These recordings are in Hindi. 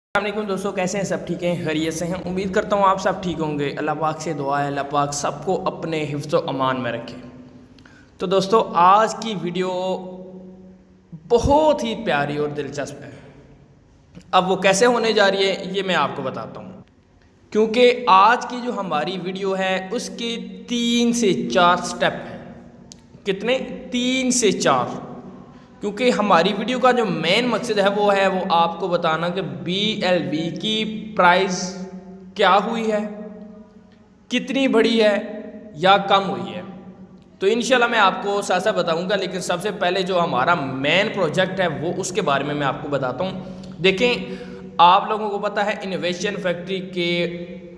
अस्सलामुअलैकुम दोस्तों, कैसे हैं? सब ठीक हैं, खैरियत से हैं। उम्मीद करता हूँ आप सब ठीक होंगे। अल्लाह पाक से दुआ है अल्लाह पाक सबको अपने हिफ्ज़ व अमान में रखे। तो दोस्तों, आज की वीडियो बहुत ही प्यारी और दिलचस्प है। अब वो कैसे होने जा रही है ये मैं आपको बताता हूँ, क्योंकि आज की जो हमारी वीडियो है उसके 3 से 4 स्टेप हैं। कितने? 3 से 4। क्योंकि हमारी वीडियो का जो मेन मकसद है वो आपको बताना कि BLV की प्राइस क्या हुई है, कितनी बढ़ी है या कम हुई है। तो इंशाल्लाह मैं आपको साथ साथ बताऊंगा, लेकिन सबसे पहले जो हमारा मेन प्रोजेक्ट है वो उसके बारे में मैं आपको बताता हूँ। देखें, आप लोगों को पता है इनोवेशन फैक्ट्री के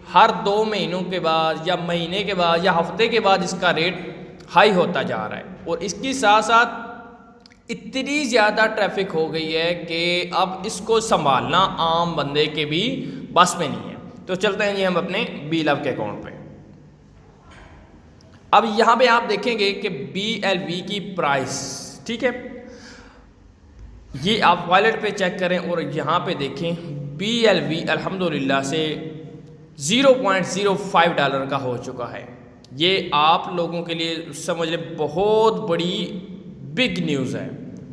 हर 2 महीनों के बाद या महीने के बाद या हफ्ते के बाद इसका रेट हाई होता जा रहा है, और इसके साथ साथ इतनी ज़्यादा ट्रैफिक हो गई है कि अब इसको संभालना आम बंदे के भी बस में नहीं है। तो चलते हैं जी हम अपने BLV के अकाउंट पे। अब यहाँ पे आप देखेंगे कि BLV की प्राइस, ठीक है, ये आप वॉलेट पे चेक करें और यहाँ पे देखें BLV अल्हम्दुलिल्लाह से $0.05 का हो चुका है। ये आप लोगों के लिए समझ लें बहुत बड़ी बिग न्यूज़ है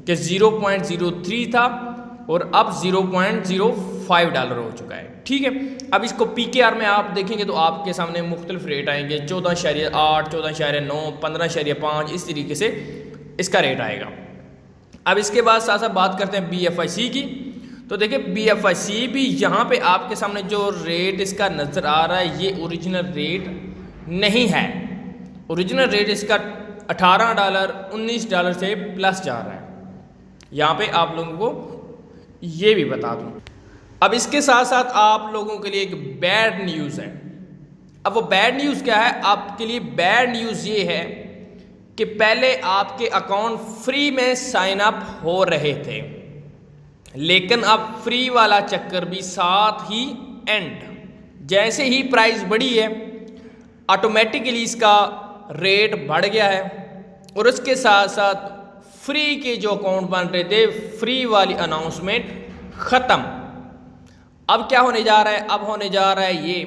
कि 0.03 था और अब $0.05 हो चुका है। ठीक है, अब इसको PKR में आप देखेंगे तो आपके सामने मुख्तलिफ रेट आएंगे, 14.8, 14.9, 15.5, इस तरीके से इसका रेट आएगा। अब इसके बाद साथ साथ बात करते हैं BFIC की। तो देखिए BFIC भी यहाँ पे आपके सामने जो रेट इसका नज़र आ रहा है ये ओरिजिनल रेट नहीं है। ओरिजिनल रेट इसका $18, $19 से प्लस जा रहा है। यहाँ पे आप लोगों को ये भी बता दूँ। अब इसके साथ साथ आप लोगों के लिए एक बैड न्यूज़ है। अब वो बैड न्यूज़ क्या है? आपके लिए बैड न्यूज़ ये है कि पहले आपके अकाउंट फ्री में साइन अप हो रहे थे, लेकिन अब फ्री वाला चक्कर भी साथ ही एंड। जैसे ही प्राइस बढ़ी है ऑटोमेटिकली इसका रेट बढ़ गया है, और उसके साथ साथ फ्री के जो अकाउंट बन रहे थे फ्री वाली अनाउंसमेंट ख़त्म। अब क्या होने जा रहा है? अब होने जा रहा है ये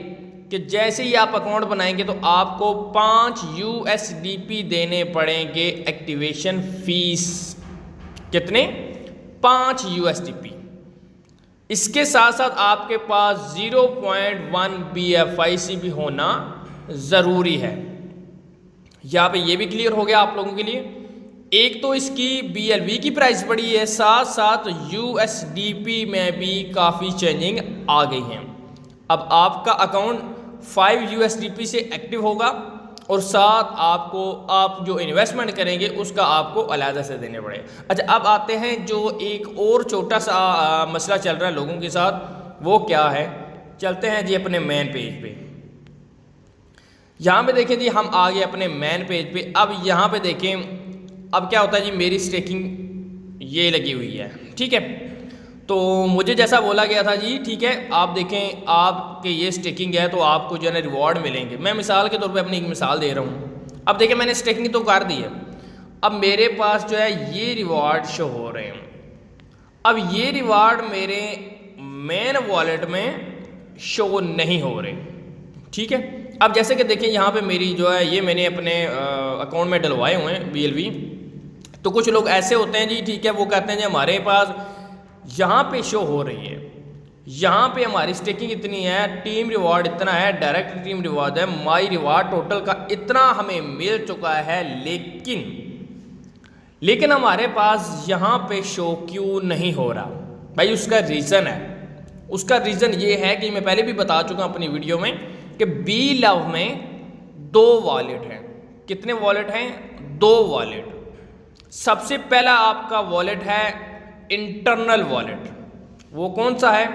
कि जैसे ही आप अकाउंट बनाएंगे तो आपको 5 USDP देने पड़ेंगे एक्टिवेशन फीस। कितने? 5 USDP। इसके साथ साथ आपके पास 0.1 BFIC भी होना ज़रूरी है। यहाँ पे ये भी क्लियर हो गया आप लोगों के लिए। एक तो इसकी BLV की प्राइस बढ़ी है, साथ साथ USDP में भी काफ़ी चेंजिंग आ गई हैं। अब आपका अकाउंट 5 USDP से एक्टिव होगा, और साथ आपको आप जो इन्वेस्टमेंट करेंगे उसका आपको अलग से देने पड़े। अच्छा, अब आते हैं जो एक और छोटा सा मसला चल रहा है लोगों के साथ, वो क्या है? चलते हैं जी अपने मेन पेज पे। यहाँ पे देखें जी, हम आ गए अपने मेन पेज पे। अब यहाँ पे देखें अब क्या होता है जी, मेरी स्टेकिंग ये लगी हुई है, ठीक है। तो मुझे जैसा बोला गया था जी, ठीक है, आप देखें आपके ये स्टेकिंग है तो आपको जो है ना रिवॉर्ड मिलेंगे। मैं मिसाल के तौर पे अपनी एक मिसाल दे रहा हूँ। अब देखें मैंने स्टेकिंग तो कर दी है, अब मेरे पास जो है ये रिवॉर्ड शो हो रहे हैं। अब ये रिवॉर्ड मेरे मेन वॉलेट में शो नहीं हो रहे, ठीक है। अब जैसे कि देखिए यहाँ पे मेरी जो है ये मैंने अपने अकाउंट में डलवाए हुए हैं BLV। तो कुछ लोग ऐसे होते हैं जी, ठीक है, वो कहते हैं जी हमारे पास यहाँ पे शो हो रही है, यहाँ पे हमारी स्टेकिंग इतनी है, टीम रिवॉर्ड इतना है, डायरेक्ट टीम रिवॉर्ड है, माई रिवॉर्ड टोटल का इतना हमें मिल चुका है, लेकिन हमारे पास यहाँ पे शो क्यों नहीं हो रहा? भाई उसका रीज़न है। उसका रीज़न ये है कि मैं पहले भी बता चुका हूँ अपनी वीडियो में कि BLV में 2 वॉलेट हैं। कितने वॉलेट हैं? 2 वॉलेट। सबसे पहला आपका वॉलेट है इंटरनल वॉलेट। वो कौन सा है?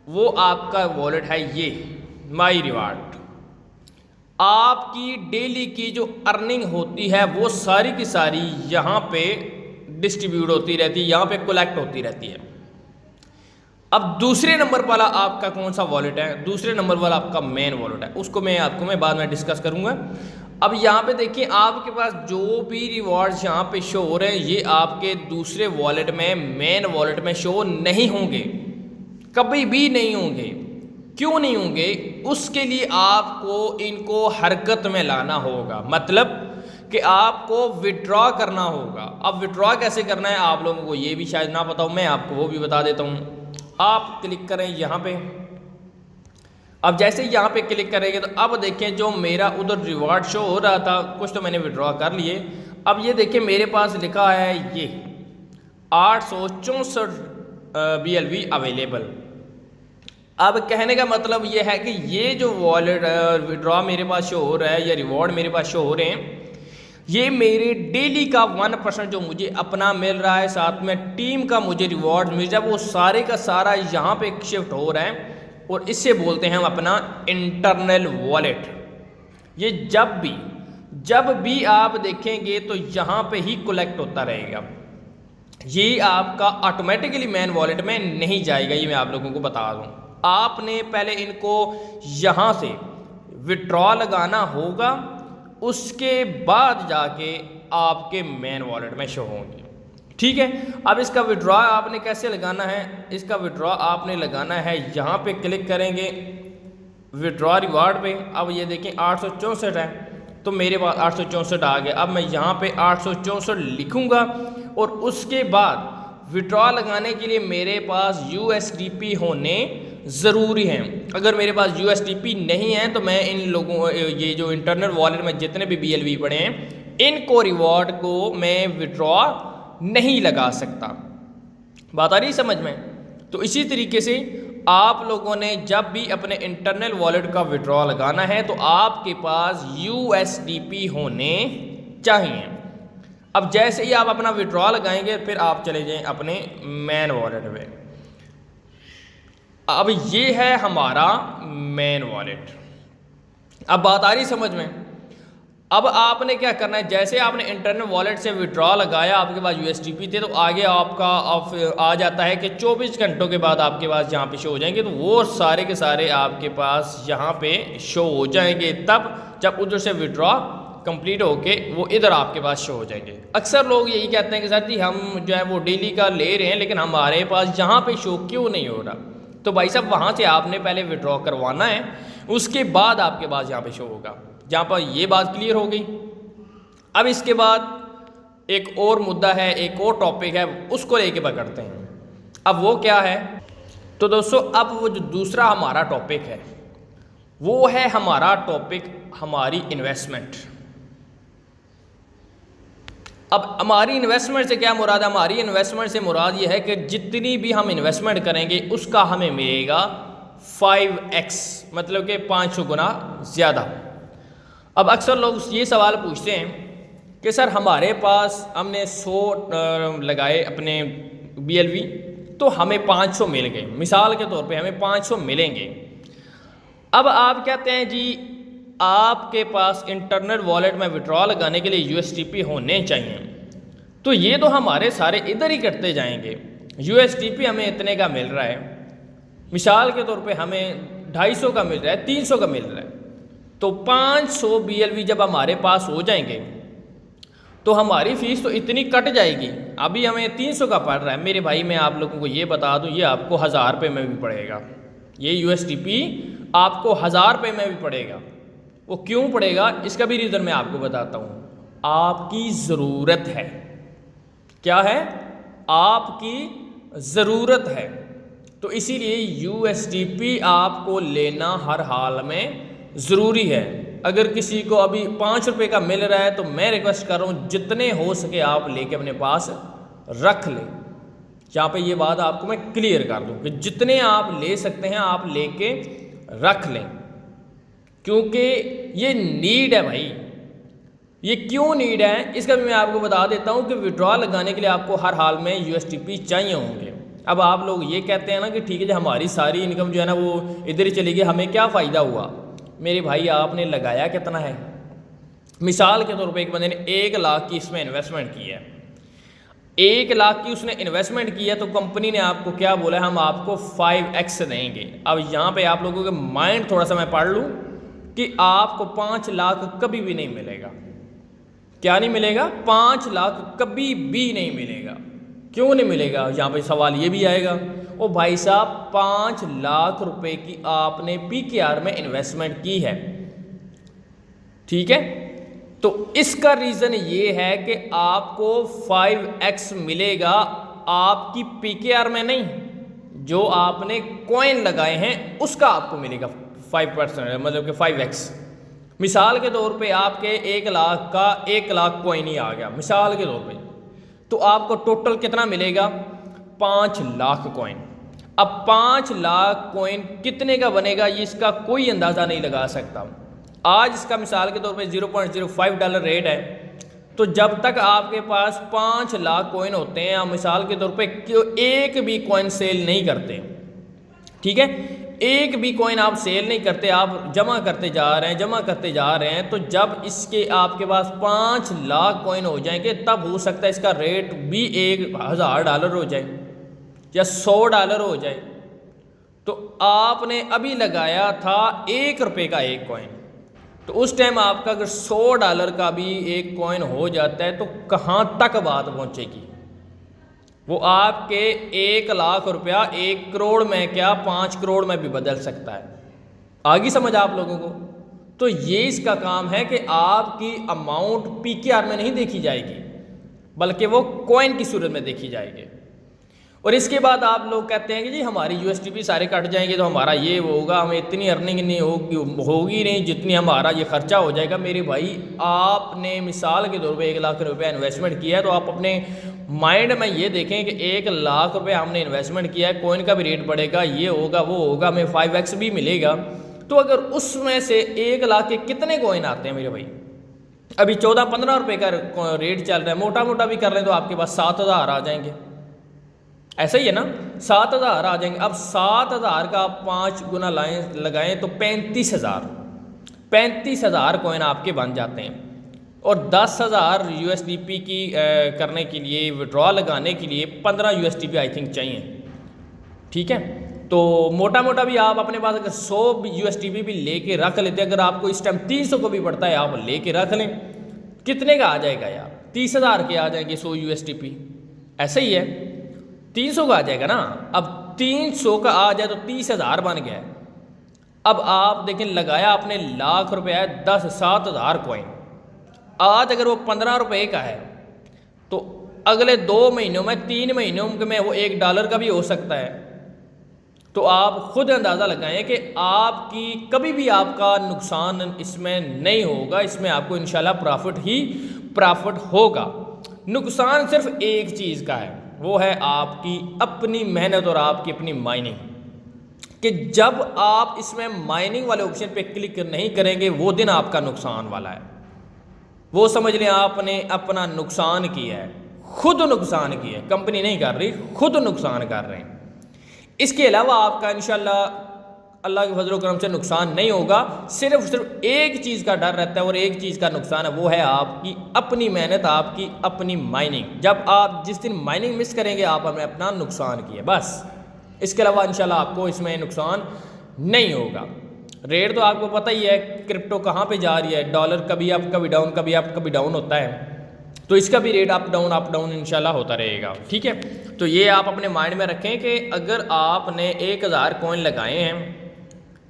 वो आपका वॉलेट है ये माई रिवॉर्ड। आपकी डेली की जो अर्निंग होती है वो सारी की सारी यहाँ पे डिस्ट्रीब्यूट होती रहती है, यहाँ पे कलेक्ट होती रहती है। अब दूसरे नंबर वाला आपका कौन सा वॉलेट है? दूसरे नंबर वाला आपका मेन वॉलेट है, उसको मैं बाद में डिस्कस करूँगा। अब यहाँ पे देखिए आपके पास जो भी रिवॉर्ड्स यहाँ पे शो हो रहे हैं ये आपके दूसरे वॉलेट में, मेन वॉलेट में शो नहीं होंगे। कभी भी नहीं होंगे। क्यों नहीं होंगे? उसके लिए आपको इनको हरकत में लाना होगा, मतलब कि आपको विड्रॉ करना होगा। अब विड्रॉ कैसे करना है आप लोगों को ये भी शायद ना पता हो, मैं आपको वो भी बता देता हूँ। आप क्लिक करें यहाँ पे। अब जैसे यहाँ पे क्लिक करेंगे तो अब देखें जो मेरा उधर रिवॉर्ड शो हो रहा था, कुछ तो मैंने विड्रॉ कर लिए। अब ये देखिए मेरे पास लिखा है ये 864 BLV अवेलेबल। अब कहने का मतलब ये है कि ये जो वॉलेट विड्रॉ मेरे पास शो हो रहा है या रिवॉर्ड मेरे पास शो हो रहे हैं, ये मेरे डेली का 1% जो मुझे अपना मिल रहा है, साथ में टीम का मुझे रिवॉर्ड मिल रहा है, वो सारे का सारा यहाँ पे शिफ्ट हो रहा है और इससे बोलते हैं हम अपना इंटरनल वॉलेट। ये जब भी आप देखेंगे तो यहाँ पे ही कलेक्ट होता रहेगा, ये आपका ऑटोमेटिकली मेन वॉलेट में नहीं जाएगा। ये मैं आप लोगों को बता दूँ, आपने पहले इनको यहाँ से विड्रॉ लगाना होगा, उसके बाद जाके आपके मेन वॉलेट में शो होंगे। ठीक है, अब इसका विड्रॉ आपने कैसे लगाना है? इसका विड्रॉ आपने लगाना है, यहाँ पे क्लिक करेंगे विड्रॉ रिवार्ड पे। अब ये देखें 864 है, तो मेरे पास 864 आ गया। अब मैं यहाँ पे 864 लिखूँगा और उसके बाद विड्रॉ लगाने के लिए मेरे पास USDP होने ज़रूरी हैं। अगर मेरे पास USDP नहीं है तो मैं इन लोगों ये जो इंटरनल वॉलेट में जितने भी BLV पड़े हैं, इनको रिवॉर्ड को मैं विड्रॉ नहीं लगा सकता। बात आ रही समझ में? तो इसी तरीके से आप लोगों ने जब भी अपने इंटरनल वॉलेट का विड्रॉ लगाना है तो आपके पास USDP होने चाहिए। अब जैसे ही आप अपना विड्रॉ लगाएंगे फिर आप चले जाएं अपने मेन वॉलेट में। अब ये है हमारा मेन वॉलेट। अब बात आ रही समझ में? अब आपने क्या करना है, जैसे आपने इंटरनल वॉलेट से विड्रॉ लगाया, आपके पास USDP थे, तो आगे आपका आ जाता है कि 24 घंटों के बाद आपके पास यहाँ पे शो हो जाएंगे। तो वो सारे के सारे आपके पास यहाँ पे शो हो जाएंगे तब जब उधर से विड्रॉ कंप्लीट होके वो इधर आपके पास शो हो जाएंगे। अक्सर लोग यही कहते हैं कि सर जी हम जो है वो डेली का ले रहे हैं लेकिन हमारे पास यहाँ पे शो क्यों नहीं हो रहा? तो भाई साहब वहाँ से आपने पहले विड्रॉ करवाना है, उसके बाद आपके पास यहाँ पे शो होगा। जहाँ पर ये बात क्लियर हो गई। अब इसके बाद एक और मुद्दा है, एक और टॉपिक है, उसको लेके पकड़ते हैं। अब वो क्या है? तो दोस्तों अब वो जो दूसरा हमारा टॉपिक है वो है हमारा टॉपिक हमारी इन्वेस्टमेंट। अब हमारी इन्वेस्टमेंट से क्या मुराद है? हमारी इन्वेस्टमेंट से मुराद ये है कि जितनी भी हम इन्वेस्टमेंट करेंगे उसका हमें मिलेगा 5x, मतलब कि 500 गुना ज़्यादा। अब अक्सर लोग ये सवाल पूछते हैं कि सर हमारे पास हमने 100 लगाए अपने BLV तो हमें 500 मिल गए, मिसाल के तौर पे हमें 500 मिलेंगे। अब आप कहते हैं जी आपके पास इंटरनल वॉलेट में विड्रॉ लगाने के लिए USDP होने चाहिए, तो ये तो हमारे सारे इधर ही करते जाएंगे। USDP हमें इतने का मिल रहा है, मिसाल के तौर पे हमें 250 का मिल रहा है, 300 का मिल रहा है, तो 500 BLV जब हमारे पास हो जाएंगे तो हमारी फ़ीस तो इतनी कट जाएगी। अभी हमें 300 का पड़ रहा है मेरे भाई, मैं आप लोगों को ये बता दूं, ये आपको 1000 रुपये में भी पड़ेगा। ये USDP आपको 1000 रुपये में भी पड़ेगा। वो क्यों पड़ेगा इसका भी रीज़न मैं आपको बताता हूँ। आपकी ज़रूरत है। क्या है? आपकी ज़रूरत है। तो इसीलिए USDP आपको लेना हर हाल में ज़रूरी है। अगर किसी को अभी 5 रुपये का मिल रहा है तो मैं रिक्वेस्ट कर रहा हूँ जितने हो सके आप लेके अपने पास रख लें। यहाँ पे ये बात आपको मैं क्लियर कर दूँ कि जितने आप ले सकते हैं आप लेके रख लें, क्योंकि ये नीड है भाई। ये क्यों नीड है इसका भी मैं आपको बता देता हूँ कि विड्रॉ लगाने के लिए आपको हर हाल में USDP चाहिए होंगे। अब आप लोग ये कहते हैं ना कि ठीक है जी हमारी सारी इनकम जो है ना वो इधर ही चली गई, हमें क्या फ़ायदा हुआ? मेरे भाई आपने लगाया कितना है? मिसाल के तौर पे एक बंदे ने 1 लाख की इसमें इन्वेस्टमेंट की है, 1 लाख की उसने इन्वेस्टमेंट की है, तो कंपनी ने आपको क्या बोला है? हम आपको 5x देंगे। अब यहाँ पे आप लोगों के माइंड थोड़ा सा मैं पढ़ लूँ कि आपको 5 लाख कभी भी नहीं मिलेगा। क्या नहीं मिलेगा? 5 लाख कभी भी नहीं मिलेगा। क्यों नहीं मिलेगा? यहाँ पे सवाल ये भी आएगा। ओ भाई साहब 5 लाख रुपए की आपने PKR में इन्वेस्टमेंट की है, ठीक है। तो इसका रीज़न ये है कि आपको 5x मिलेगा आपकी PKR में नहीं, जो आपने कॉइन लगाए हैं उसका आपको मिलेगा 5%, मतलब कि 5x। मिसाल के तौर पे आपके 1 लाख का 1 लाख कॉइन ही आ गया मिसाल के तौर पे, तो आपको टोटल कितना मिलेगा? 5 लाख कॉइन। अब 5 लाख कॉइन कितने का बनेगा ये इसका कोई अंदाज़ा नहीं लगा सकता। आज इसका मिसाल के तौर पे $0.05 रेट है, तो जब तक आपके पास 5 लाख कॉइन होते हैं, आप मिसाल के तौर पे एक भी कॉइन सेल नहीं करते, ठीक है, एक भी कॉइन आप सेल नहीं करते, आप जमा करते जा रहे हैं, जमा करते जा रहे हैं, तो जब इसके आपके पास 5 लाख कॉइन हो जाएंगे तब हो सकता है इसका रेट भी $1000 हो जाए या $100 हो जाए। तो आपने अभी लगाया था ₹1 का एक कॉइन, तो उस टाइम आपका अगर $100 का भी एक कॉइन हो जाता है तो कहाँ तक बात पहुँचेगी? वो आपके 1 लाख रुपया 1 करोड़ में क्या 5 करोड़ में भी बदल सकता है। आगे समझ आप लोगों को? तो ये इसका काम है कि आपकी अमाउंट PKR में नहीं देखी जाएगी, बल्कि वो कॉइन की सूरत में देखी जाएगी। और इसके बाद आप लोग कहते हैं कि जी हमारी USDP सारे कट जाएंगे तो हमारा ये वो होगा, हमें इतनी अर्निंग नहीं होगी नहीं जितनी हमारा ये खर्चा हो जाएगा। मेरे भाई, आपने मिसाल के तौर पे 1 लाख रुपया इन्वेस्टमेंट किया है, तो आप अपने माइंड में ये देखें कि 1 लाख रुपये हमने इन्वेस्टमेंट किया है, कॉइन का भी रेट बढ़ेगा, ये होगा वो होगा, हमें 5x भी मिलेगा। तो अगर उसमें से 1 लाख के कितने कॉइन आते हैं मेरे भाई? अभी 14-15 रुपये का रेट चल रहा है, मोटा मोटा भी कर रहे हैं तो आपके पास 7000 आ जाएंगे। ऐसा ही है ना, 7000 आ जाएंगे। अब 7000 का 5 गुना लगाएं तो 35,000 कॉइन आपके बन जाते हैं। और 10,000 USDP की करने के लिए, विड्रॉ लगाने के लिए 15 USDP आई थिंक चाहिए, ठीक है। तो मोटा मोटा भी आप अपने पास अगर 100 USDP भी लेके रख लेते हैं, अगर आपको इस टाइम 300 को भी पड़ता है आप लेके रख लें, कितने का आ जाएगा यार? 30,000 के आ जाएंगे 100 USDP। ऐसा ही है, 300 का आ जाएगा ना। अब 300 का आ जाए तो 30,000 बन गया। अब आप देखें, लगाया आपने लाख रुपया है, 7,000 कॉइन। आज अगर वो 15 रुपये का है तो अगले 2 महीनों में, 3 महीनों में वो $1 का भी हो सकता है। तो आप खुद अंदाज़ा लगाएं कि आपकी कभी भी आपका नुकसान इसमें नहीं होगा, इसमें आपको इंशाल्लाह प्रॉफिट ही प्रॉफिट होगा। नुकसान सिर्फ एक चीज़ का है, वो है आपकी अपनी मेहनत और आपकी अपनी माइनिंग। कि जब आप इसमें माइनिंग वाले ऑप्शन पे क्लिक नहीं करेंगे, वो दिन आपका नुकसान वाला है। वो समझ लें आपने अपना नुकसान किया है, खुद नुकसान किया है, कंपनी नहीं कर रही, खुद नुकसान कर रहे हैं। इसके अलावा आपका इंशाल्लाह अल्लाह के फजल करम से नुकसान नहीं होगा। सिर्फ एक चीज़ का डर रहता है और एक चीज़ का नुकसान है, वो है आपकी अपनी मेहनत, आपकी अपनी माइनिंग। जब आप जिस दिन माइनिंग मिस करेंगे, आप हमें अपना नुकसान किया, बस। इसके अलावा इंशाल्लाह आपको इसमें नुकसान नहीं होगा। रेट तो आपको पता ही है, क्रिप्टो कहाँ पे जा रही है, डॉलर कभी अप कभी डाउन, कभी अप कभी डाउन होता है, तो इसका भी रेट अप डाउन इंशाल्लाह होता रहेगा, ठीक है। तो ये आप अपने माइंड में रखें कि अगर आपने 1000 कॉइन लगाए हैं,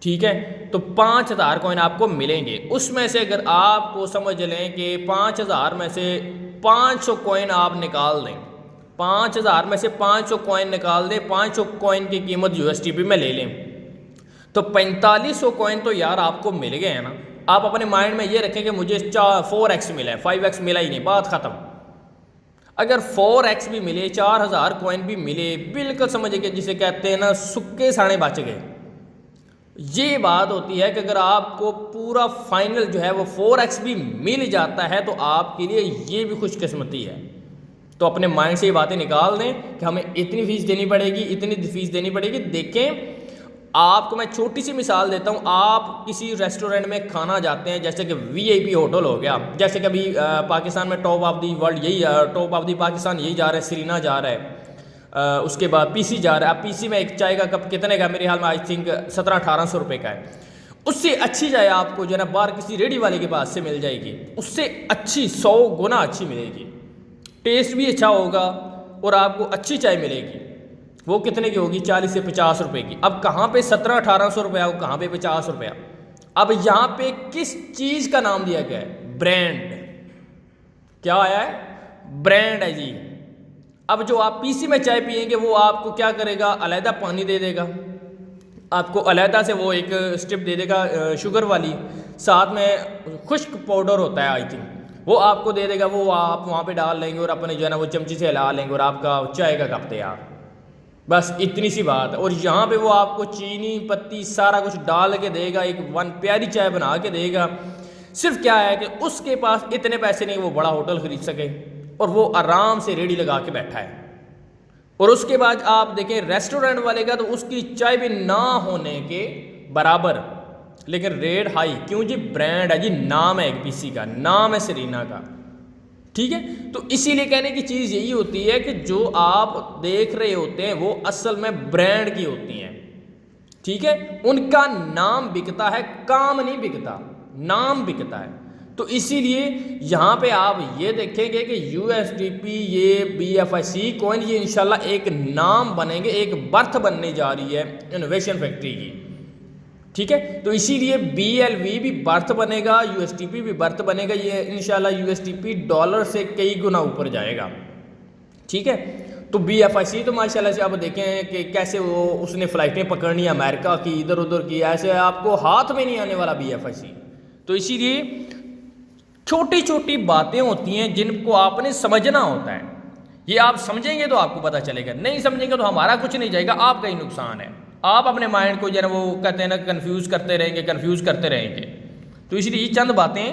ठीक है, तो 5000 कॉइन आपको मिलेंगे। उसमें से अगर आपको समझ लें कि 5000 में से 500 कॉइन आप निकाल दें, 5000 में से 500 कॉइन निकाल दें, 500 कॉइन की कीमत USDP में ले लें, तो 4500 कॉइन तो यार आपको मिल गए हैं ना। आप अपने माइंड में ये रखें कि मुझे 4x मिला है, 5x मिला ही नहीं, बात ख़त्म। अगर 4x भी मिले, 4000 कॉइन भी मिले, बिल्कुल समझिए जिसे कहते हैं ना, सुक्के साड़े बच गए। ये बात होती है कि अगर आपको पूरा फाइनल जो है वो 4x भी मिल जाता है, तो आपके लिए ये भी खुशकिस्मती है। तो अपने माइंड से ये बातें निकाल दें कि हमें इतनी फ़ीस देनी पड़ेगी, इतनी फ़ीस देनी पड़ेगी। देखें, आपको मैं छोटी सी मिसाल देता हूँ। आप किसी रेस्टोरेंट में खाना जाते हैं, जैसे कि VIP होटल हो गया, जैसे कि अभी पाकिस्तान में टॉप ऑफ दी वर्ल्ड यही, टॉप ऑफ दी पाकिस्तान यही जा रहा है, सीरीना जा रहा है, उसके बाद PC जा रहा है। अब PC में एक चाय का कप कितने का? मेरे ख्याल में आई थिंक 1700-1800 रुपये का है। उससे अच्छी चाय आपको जो है ना बाहर किसी रेडी वाले के पास से मिल जाएगी, उससे अच्छी 100 गुना अच्छी मिलेगी, टेस्ट भी अच्छा होगा और आपको अच्छी चाय मिलेगी। वो कितने की होगी, 40 से 50 रुपए की। अब कहाँ पे 1700-1800 रुपया, कहाँ पे 50 रुपया। अब यहाँ पे किस चीज़ का नाम दिया गया है, ब्रांड। क्या आया है, ब्रांड है जी। अब जो आप पीसी में चाय पियेंगे वो आपको क्या करेगा, अलहदा पानी दे देगा, आपको अलहदा से वो एक स्ट्रिप दे देगा शुगर वाली, साथ में खुश्क पाउडर होता है आई थिंक, वो आपको दे देगा, वो आप वहाँ पे डाल लेंगे और अपने जो है ना वो चमची से हिला लेंगे और आपका चाय का कप तैयार। बस इतनी सी बात है। और यहाँ पे वो आपको चीनी पत्ती सारा कुछ डाल के देगा, एक वन प्यारी चाय बना के देगा। सिर्फ क्या है कि उसके पास इतने पैसे नहीं वो बड़ा होटल खरीद सके, और वो आराम से रेडी लगा के बैठा है। और उसके बाद आप देखें रेस्टोरेंट वाले का तो उसकी चाय भी ना होने के बराबर, लेकिन रेट हाई। क्यों जी, ब्रांड है जी, नाम है एक पीसी का, नाम है सरीना का, ठीक है। तो इसीलिए कहने की चीज़ यही होती है कि जो आप देख रहे होते हैं वो असल में ब्रांड की होती हैं, ठीक है। उनका नाम बिकता है, काम नहीं बिकता, नाम बिकता है। तो इसीलिए यहाँ पे आप ये देखेंगे कि USDP, ये BFIC कॉइन, ये इंशाल्लाह एक नाम बनेंगे, एक बर्थ बनने जा रही है इनोवेशन फैक्ट्री की, ठीक है। तो इसीलिए BLV भी बर्थ बनेगा, USDP भी बर्थ बनेगा। ये इंशाल्लाह USDP डॉलर से कई गुना ऊपर जाएगा, ठीक है। तो BFIC तो माशाल्लाह से आप देखें कि कैसे वो उसने फ़्लाइटें पकड़नी अमेरिका की, इधर उधर की, ऐसे आपको हाथ में नहीं आने वाला BFIC। तो इसीलिए छोटी छोटी बातें होती हैं जिनको आपने समझना होता है। ये आप समझेंगे तो आपको पता चलेगा, नहीं समझेंगे तो हमारा कुछ नहीं जाएगा, आपका ही नुकसान है। आप अपने माइंड को जो है वो कहते हैं ना कंफ्यूज करते रहेंगे। तो इसलिए ये चंद बातें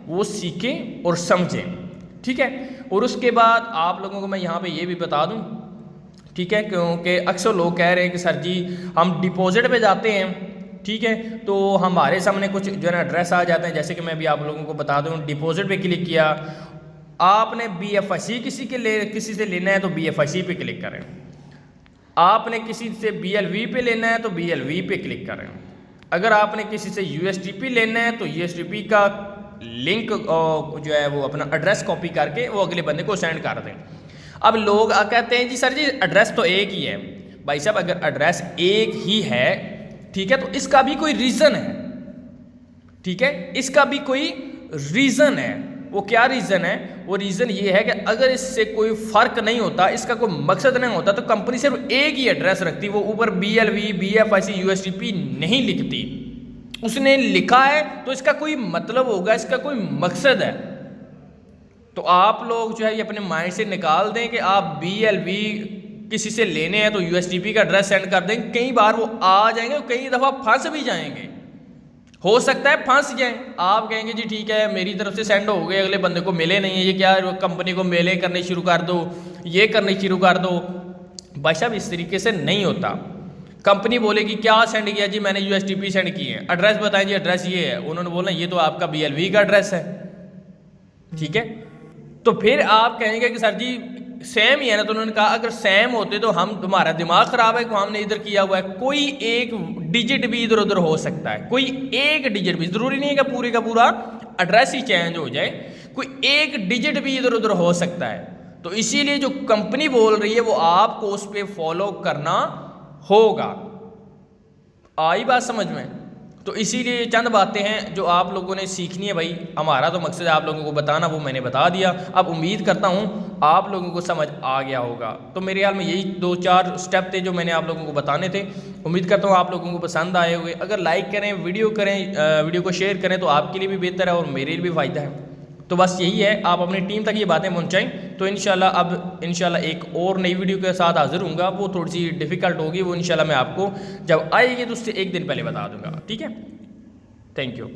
वो सीखें और समझें, ठीक है। और उसके बाद आप लोगों को मैं यहाँ पे ये भी बता दूँ, ठीक है, क्योंकि अक्सर लोग कह रहे हैं कि सर जी हम डिपॉजिट पे जाते हैं, ठीक है, तो हमारे सामने कुछ जो है ना एड्रेस आ जाते हैं। जैसे कि मैं भी आप लोगों को बता दूँ, डिपॉजिट पे क्लिक किया, आपने BFIC किसी से लेना है तो BFIC पे क्लिक करें, आपने किसी से BLV पे लेना है तो BLV पे क्लिक करें, अगर आपने किसी से USDP लेना है तो USDP का लिंक जो है वो अपना एड्रेस कॉपी करके वो अगले बंदे को सेंड कर दें। अब लोग कहते हैं जी सर जी एड्रेस तो एक ही है। भाई साहब अगर एड्रेस एक ही है, ठीक है, तो इसका भी कोई रीज़न है, ठीक है, इसका भी कोई रीज़न है। वो क्या रीज़न है, वो रीज़न ये है कि अगर इससे कोई फ़र्क नहीं होता, इसका कोई मकसद नहीं होता, तो कंपनी सिर्फ एक ही एड्रेस रखती, वो ऊपर BLV, BFIC, USDP नहीं लिखती। उसने लिखा है तो इसका कोई मतलब होगा, इसका कोई मकसद है। तो आप लोग जो है ये अपने माइंड से निकाल दें कि आप BLV किसी से लेने हैं तो USDP का एड्रेस सेंड कर देंगे। कई बार वो आ जाएंगे, कई दफ़ा फंस भी जाएंगे, हो सकता है फंस जाए। आप कहेंगे जी ठीक है मेरी तरफ से सेंड हो गए, अगले बंदे को मिले नहीं है, ये क्या कंपनी को मेले करने शुरू कर दो, ये करने शुरू कर दो। भाई साहब इस तरीके से नहीं होता। कंपनी बोलेगी क्या सेंड किया जी, मैंने USDP सेंड किए हैं, एड्रेस बताएं जी, एड्रेस ये है, उन्होंने बोला ये तो आपका BLV का एड्रेस है, ठीक है। तो फिर आप कहेंगे कि सर जी सेम ही है ना, तो उन्होंने कहा अगर सेम होते तो हम तुम्हारा दिमाग खराब है, हमने इधर किया हुआ है। कोई एक डिजिट भी इधर उधर हो सकता है, कोई एक डिजिट भी, जरूरी नहीं है कि पूरे का पूरा एड्रेस ही चेंज हो जाए, कोई एक डिजिट भी इधर उधर हो सकता है। तो इसीलिए जो कंपनी बोल रही है वो आपको उस पर फॉलो करना होगा। आई बात समझ में? तो इसीलिए चंद बातें हैं जो आप लोगों ने सीखनी है। भाई हमारा तो मकसद है आप लोगों को बताना, वो मैंने बता दिया। अब उम्मीद करता हूँ आप लोगों को समझ आ गया होगा। तो मेरे ख्याल में यही 2-4 स्टेप थे जो मैंने आप लोगों को बताने थे। उम्मीद करता हूँ आप लोगों को पसंद आए हुए। अगर लाइक करें, वीडियो को शेयर करें तो आपके लिए भी बेहतर है और मेरे लिए भी फ़ायदा है। तो बस यही है, आप अपनी टीम तक ये बातें पहुँचाएँ तो इंशाल्लाह एक और नई वीडियो के साथ हाजिर होऊंगा। वो थोड़ी सी डिफ़िकल्ट होगी, वो इंशाल्लाह मैं आपको जब आएगी तो उससे एक दिन पहले बता दूंगा, ठीक है। Thank you.